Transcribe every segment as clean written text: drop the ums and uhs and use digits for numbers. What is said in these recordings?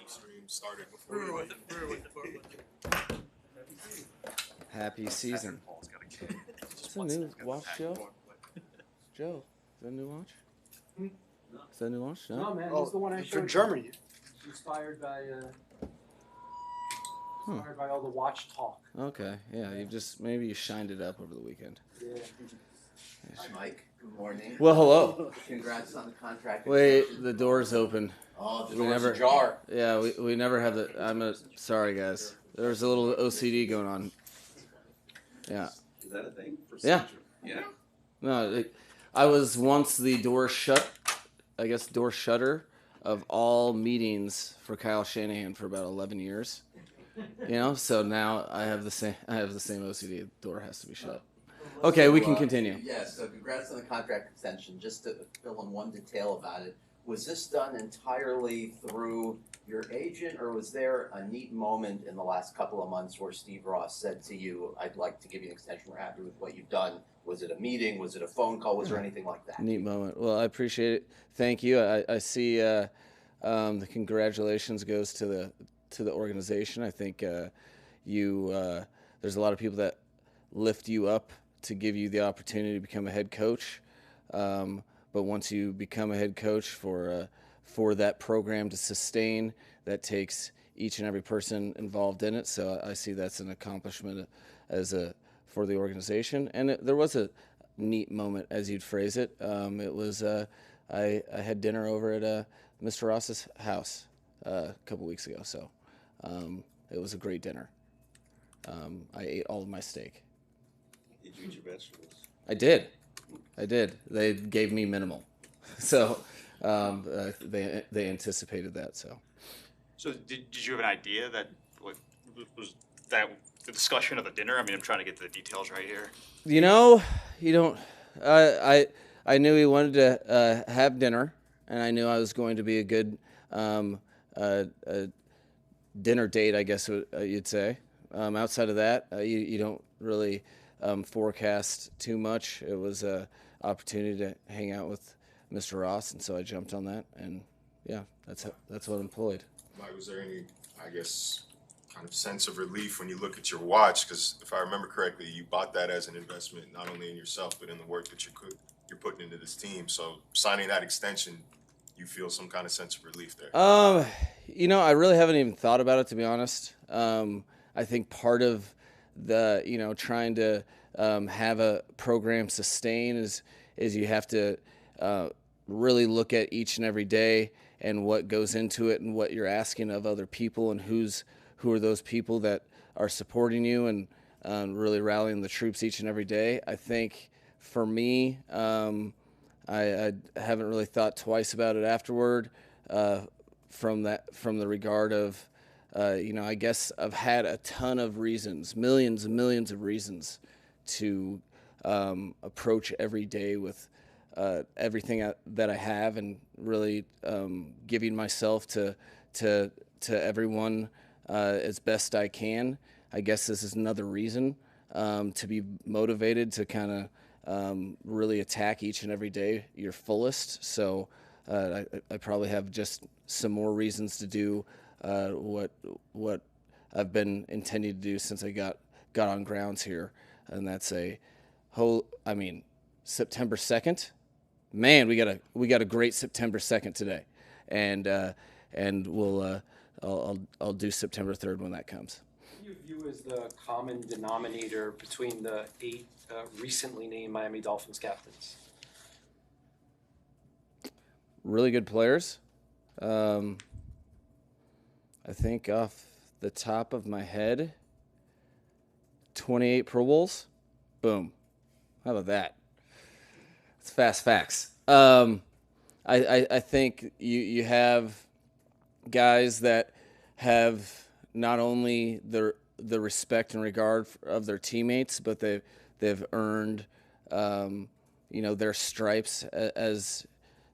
stream started before you went. Happy season. Is that a new watch, Joe? Joe, is that a new watch? Is that a new watch? No, man, this is the one I showed For you. Germany. Inspired by all the watch talk. Okay, yeah, maybe you shined it up over the weekend. Yeah. Hi, Mike. Good morning. Well, hello. Congrats on the contract. Wait, extension. the door's open. Oh, the We door's never- ajar. Yeah, we never have sorry, guys. There's a little OCD going on. Yeah. Is that a thing? Yeah. Yeah. No, I was once the door shutter of all meetings for Kyle Shanahan for about 11 years. So now I have the same OCD. The door has to be shut. Okay, we can continue. Yes, so congrats on the contract extension. Just to fill in one detail about it, was this done entirely through your agent, or was there a neat moment in the last couple of months where Steve Ross said to you, I'd like to give you an extension, we're happy with what you've done? Was it a meeting? Was it a phone call? Was there anything like that? Neat moment. Well, I appreciate it. Thank you. I see the congratulations goes to the organization. I think there's a lot of people that lift you up to give you the opportunity to become a head coach. But once you become a head coach for that program to sustain, that takes each and every person involved in it. So I see that's an accomplishment for the organization. And there was a neat moment, as you'd phrase it. It was I had dinner over at Mr. Ross's house a couple weeks ago. So it was a great dinner. I ate all of my steak. Did you eat your vegetables? I did. They gave me minimal, so they anticipated that. So did you have an idea that was that the discussion of the dinner? I mean, I'm trying to get to the details right here. You don't. I knew he wanted to have dinner, and I knew I was going to be a good dinner date, I guess you'd say. Outside of that, you don't really forecast too much. It was an opportunity to hang out with Mr. Ross, and so I jumped on that, and yeah, that's what employed. Mike, was there any, I guess, kind of sense of relief when you look at your watch? Because if I remember correctly, you bought that as an investment, not only in yourself, but in the work that you're putting into this team. So signing that extension, you feel some kind of sense of relief there? I really haven't even thought about it, to be honest. I think part of the, trying to have a program sustain is you have to really look at each and every day and what goes into it and what you're asking of other people and who are those people that are supporting you and really rallying the troops each and every day. I think for me, I haven't really thought twice about it afterward from the regard of, I guess I've had a ton of reasons, millions and millions of reasons to approach every day with everything that I have and really giving myself to everyone as best I can. I guess this is another reason to be motivated to kind of really attack each and every day your fullest. So I probably have just some more reasons to do what I've been intending to do since I got on grounds here, and that's September 2nd. Man, we got a great September 2nd today, and we'll I'll do September 3rd when that comes. What do you view as the common denominator between the 8 recently named Miami Dolphins captains? Really good players. I think off the top of my head, 28 Pro Bowls. Boom. How about that? It's fast facts. I think you have guys that have not only the respect and regard of their teammates, but they've earned their stripes as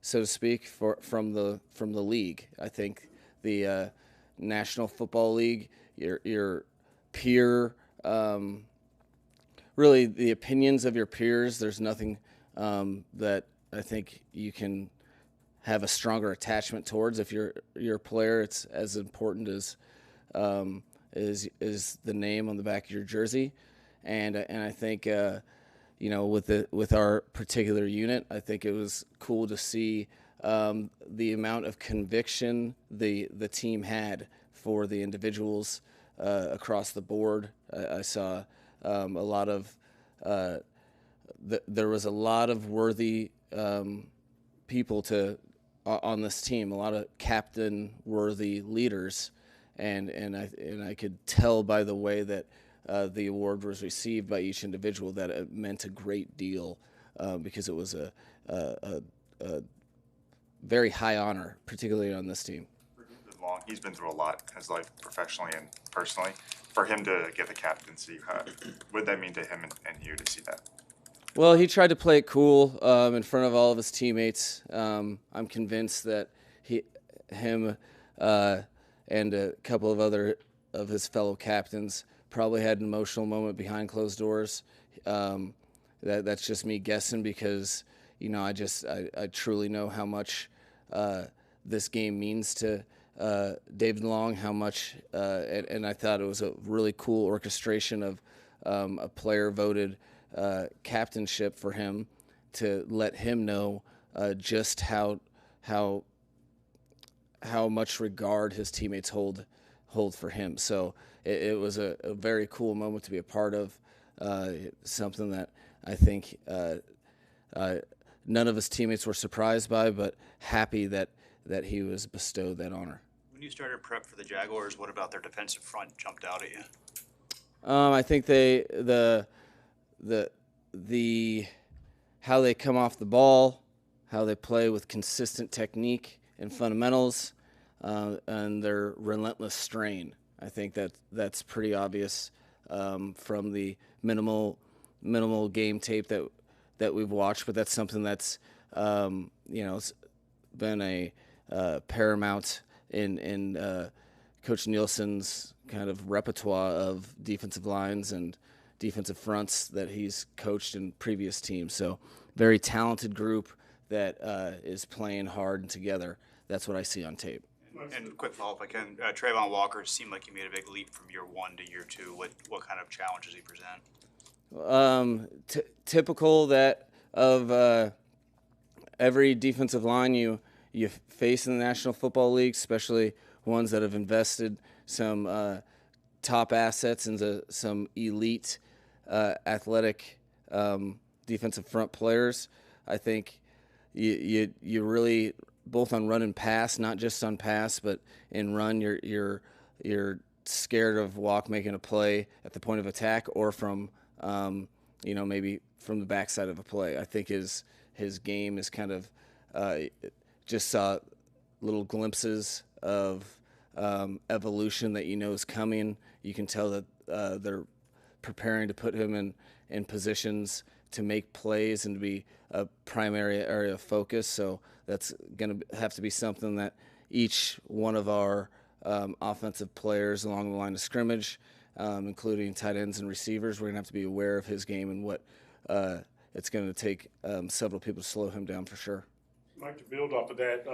so to speak from the league. I think the National Football League, your peer, really the opinions of your peers. There's nothing that I think you can have a stronger attachment towards. If you're a player, it's as important as is the name on the back of your jersey, and I think with our particular unit, I think it was cool to see the amount of conviction the team had for the individuals across the board. I saw a lot of there was a lot of worthy people on this team, a lot of captain-worthy leaders, and I could tell by the way that the award was received by each individual that it meant a great deal because it was a very high honor, particularly on this team. Long, he's been through a lot in his life, professionally and personally. For him to get the captaincy, what did that mean to him and you to see that? Well, he tried to play it cool in front of all of his teammates. I'm convinced that him and a couple of other of his fellow captains probably had an emotional moment behind closed doors. That's just me guessing because I truly know how much this game means to David Long, how much, and I thought it was a really cool orchestration of a player voted captainship for him to let him know just how much regard his teammates hold for him. So it was a very cool moment to be a part of, something that I think none of his teammates were surprised by, but happy that he was bestowed that honor. When you started prep for the Jaguars, what about their defensive front jumped out at you? I think how they come off the ball, how they play with consistent technique and fundamentals, and their relentless strain. I think that's pretty obvious from the minimal game tape that we've watched. But that's something that's it's been a paramount in Coach Nielsen's kind of repertoire of defensive lines and defensive fronts that he's coached in previous teams. So very talented group that is playing hard and together. That's what I see on tape. And quick follow-up, if I can. Trayvon Walker seemed like he made a big leap from year one to year two. What kind of challenges he present? Typical that of every defensive line you face in the National Football League, especially ones that have invested some top assets into some elite athletic defensive front players. I think you really, both on run and pass, not just on pass, but in run, you're scared of Walk making a play at the point of attack or from maybe from the backside of a play. I think his game is kind of just saw little glimpses of evolution that is coming. You can tell that they're preparing to put him in positions to make plays and to be a primary area of focus. So that's going to have to be something that each one of our offensive players along the line of scrimmage, including tight ends and receivers, we're going to have to be aware of his game and what it's going to take several people to slow him down for sure. Mike, to build off of that,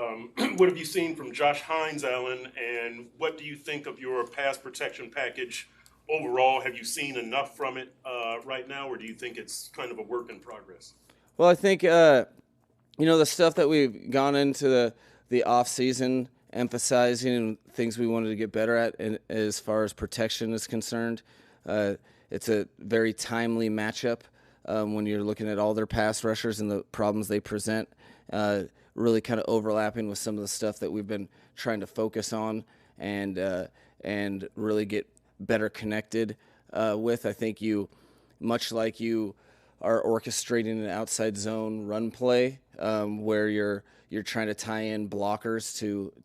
what have you seen from Josh Hines, Allen, and what do you think of your pass protection package overall? Have you seen enough from it right now, or do you think it's kind of a work in progress? Well, I think the stuff that we've gone into the off season emphasizing and things we wanted to get better at, and as far as protection is concerned, it's a very timely matchup when you're looking at all their pass rushers and the problems they present. Really kind of overlapping with some of the stuff that we've been trying to focus on and really get better connected with. I think much like you are orchestrating an outside zone run play where you're trying to tie in blockers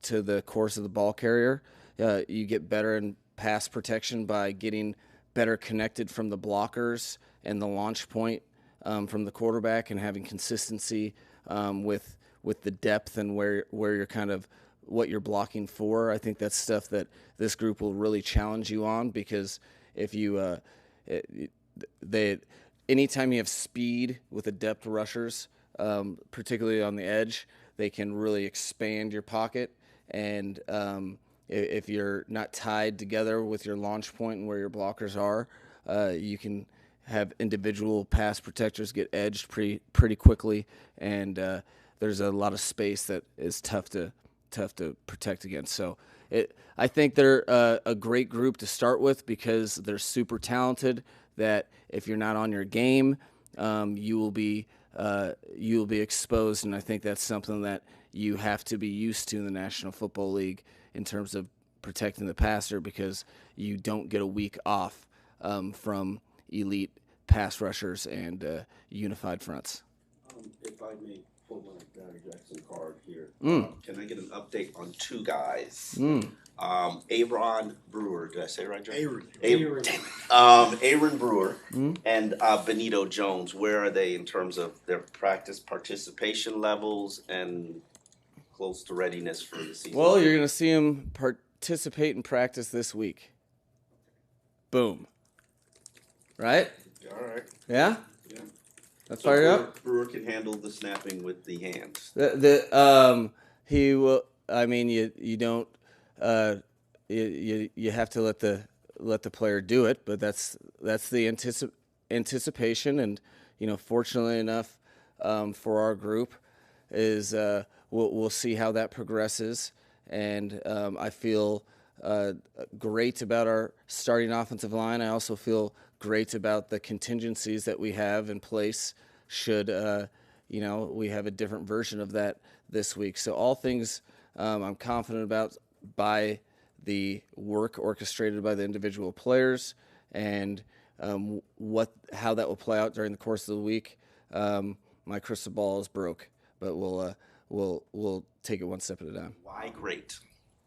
to the course of the ball carrier. You get better in pass protection by getting better connected from the blockers and the launch point from the quarterback and having consistency with the depth and where you're kind of what you're blocking for. I think that's stuff that this group will really challenge you on, because if you anytime you have speed with the depth rushers, particularly on the edge, they can really expand your pocket. And if you're not tied together with your launch point and where your blockers are, you can have individual pass protectors get edged pretty quickly, and there's a lot of space that is tough to protect against. So I think they're a great group to start with because they're super talented. That if you're not on your game, you will be exposed, and I think that's something that you have to be used to in the National Football League in terms of protecting the passer, because you don't get a week off from elite pass rushers and unified fronts. If I may pull my Barry Jackson card here, Mm. can I get an update on two guys? Mm. Aaron Brewer, did I say it right, John? Aaron. Damn it. Aaron Brewer and Bonito Jones, where are they in terms of their practice participation levels and close to readiness for the season? Well, you're going to see them participate in practice this week. Boom. Right? All right. Yeah? Yeah. That's So fired up? Brewer can handle the snapping with the hands. He will. I mean, you don't. You have to let the player do it, but that's the anticipation, and fortunately enough, for our group, is we'll see how that progresses, and I feel great about our starting offensive line. I also feel great about the contingencies that we have in place should we have a different version of that this week. So all things I'm confident about by the work orchestrated by the individual players, and how that will play out during the course of the week. My crystal ball is broke, but we'll take it one step at a time. Why great?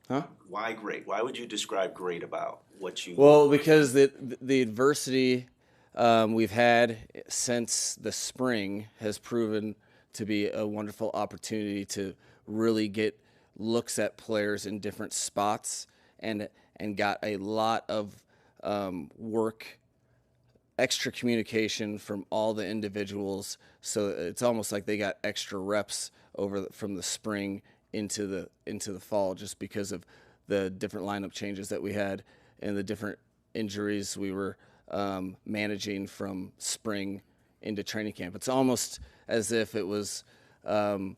Huh? Why great? Why would you describe great about what you? Well, because the adversity we've had since the spring has proven to be a wonderful opportunity to really get looks at players in different spots, and got a lot of work, extra communication from all the individuals. So it's almost like they got extra reps from the spring into the fall, just because of the different lineup changes that we had and the different injuries we were managing from spring into training camp. It's almost as if it was, the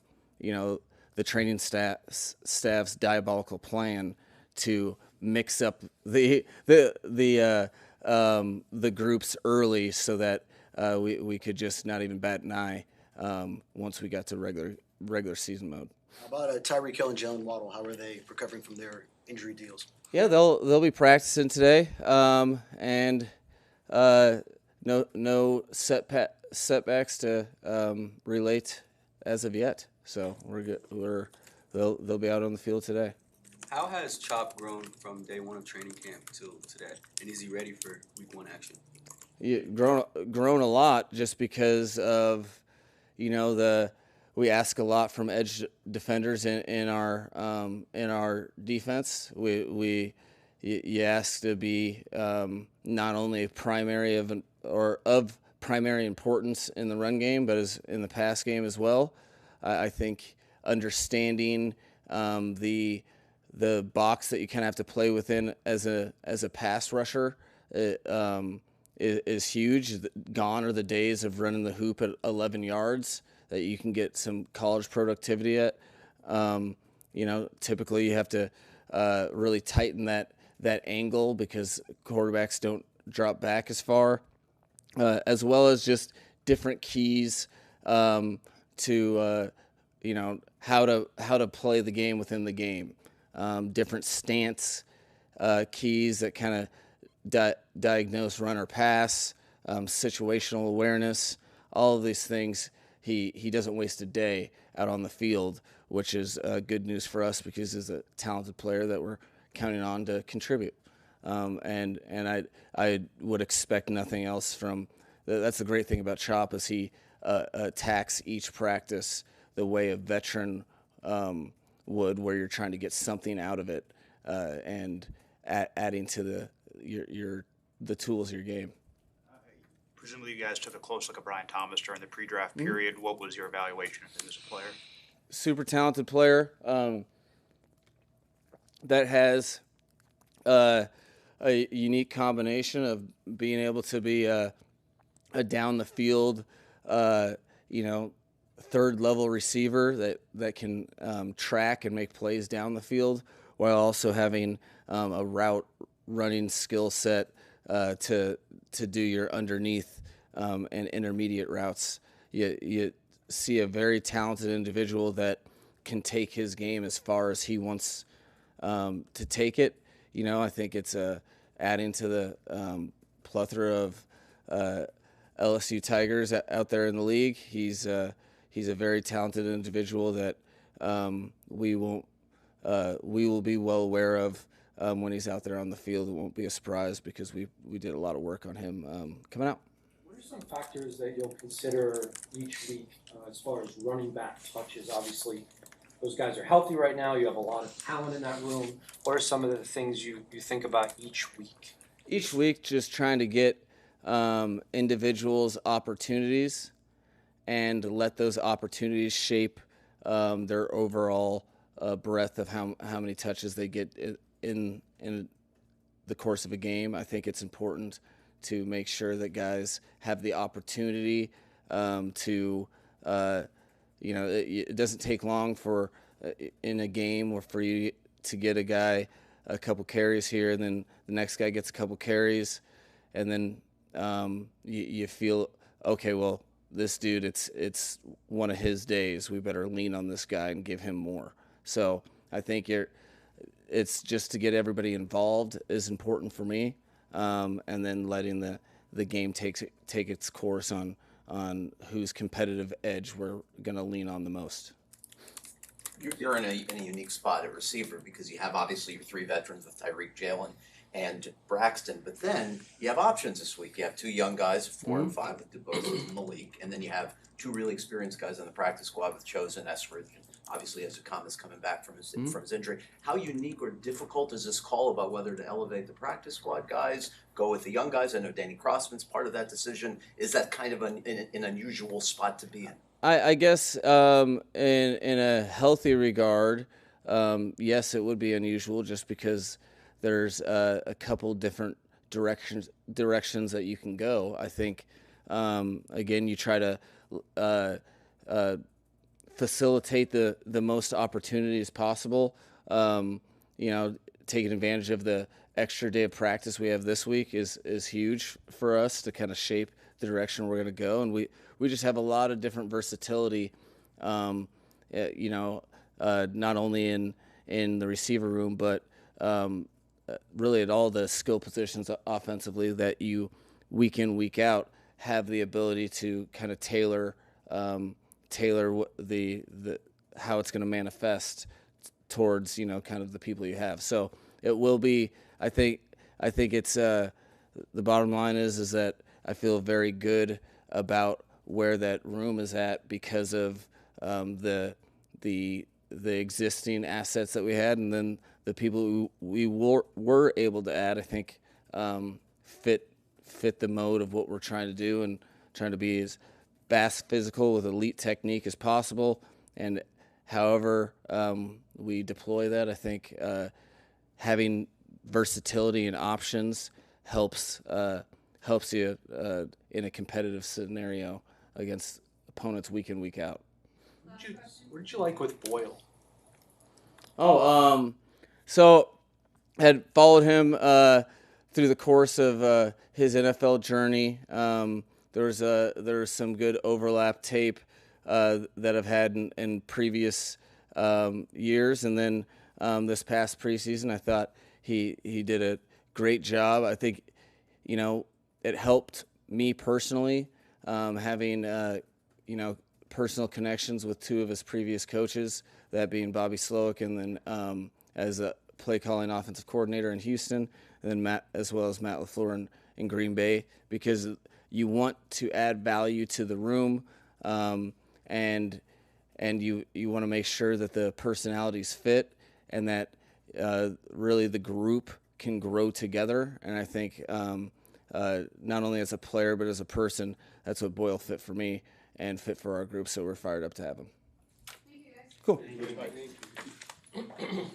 training staff's diabolical plan to mix up the groups early, so that we could just not even bat an eye once we got to regular season mode. How about Tyreek Hill and Jaylen Waddle? How are they recovering from their injury deals? Yeah, they'll be practicing today, and no setbacks to relate as of yet. So we're good. They'll be out on the field today. How has Chop grown from day one of training camp till today, and is he ready for week one action? Grown a lot, just because of we ask a lot from edge defenders in our defense. You ask to be not only primary of primary importance in the run game, but as in the pass game as well. I think understanding the box that you kind of have to play within as a pass rusher is huge. Gone are the days of running the hoop at 11 yards that you can get some college productivity at. Typically you have to really tighten that angle, because quarterbacks don't drop back as far, as well as just different keys to how to play the game within the game. Different stance keys that kind of diagnose run or pass, situational awareness, all of these things. He doesn't waste a day out on the field, which is good news for us, because he's a talented player that we're counting on to contribute. And I would expect nothing else from. That's the great thing about Chop, is he attacks each practice the way a veteran would, where you're trying to get something out of it, and adding to the tools of your game. Presumably you guys took a close look at Brian Thomas during the pre-draft period. What was your evaluation of him as a player? super talented player that has a unique combination of being able to be a down the field, third level receiver that can track and make plays down the field, while also having a route running skill set to do your underneath and intermediate routes. You see a very talented individual that can take his game as far as he wants to take it. I think it's adding to the plethora of LSU Tigers out there in the league. He's a very talented individual that we will be well aware of when he's out there on the field. It won't be a surprise because we did a lot of work on him coming out. What are some factors that you'll consider each week as far as running back touches? Obviously, those guys are healthy right now. You have a lot of talent in that room. What are some of the things you think about each week? Each week, just trying to get individuals opportunities and let those opportunities shape their overall breadth of how many touches they get in the course of a game. I think it's important to make sure that guys have the opportunity to it doesn't take long for in a game or for you to get a guy a couple carries here, and then the next guy gets a couple carries, and then you feel, okay, well, this dude, it's one of his days. We better lean on this guy and give him more. So I think it's just to get everybody involved is important for me, and then letting the game take its course on whose competitive edge we're going to lean on the most. You're in a unique spot at receiver because you have obviously your three veterans with Tyreek, Jaylen, and Braxton, but then you have options this week. You have two young guys, 4 and 5 with DeBose in the league, and then you have two really experienced guys on the practice squad with Chosen, Esford, and obviously Ezekama's coming back from his injury. How unique or difficult is this call about whether to elevate the practice squad guys, go with the young guys? I know Danny Crossman's part of that decision. Is that kind of an unusual spot to be in? I guess in a healthy regard, yes, it would be unusual just because there's a couple different directions that you can go. I think, again, you try to facilitate the most opportunities possible. Taking advantage of the extra day of practice we have this week is huge for us to kind of shape the direction we're going to go, and we just have a lot of different versatility, not only in the receiver room, but really at all the skill positions offensively that you week in, week out have the ability to kind of tailor the how it's going to manifest towards kind of the people you have. So it will be. I think it's the bottom line is that I feel very good about where that room is at because of the existing assets that we had, and then the people who we were able to add. I think fit the mode of what we're trying to do and trying to be as fast, physical with elite technique as possible. And however we deploy that, I think having versatility and options helps you in a competitive scenario against opponents week in, week out. What did you like with Boyle? So had followed him through the course of his NFL journey. There was some good overlap tape that I've had in previous years, and then this past preseason, I thought he did a great job. I think it helped me personally, having personal connections with two of his previous coaches, that being Bobby Slowick, and then as a play calling offensive coordinator in Houston, and then Matt LaFleur in Green Bay, because you want to add value to the room, and you want to make sure that the personalities fit and that really the group can grow together. And I think not only as a player but as a person, that's what Boyle fit for me and fit for our group. So we're fired up to have him. Thank you, guys. Cool. Thank you.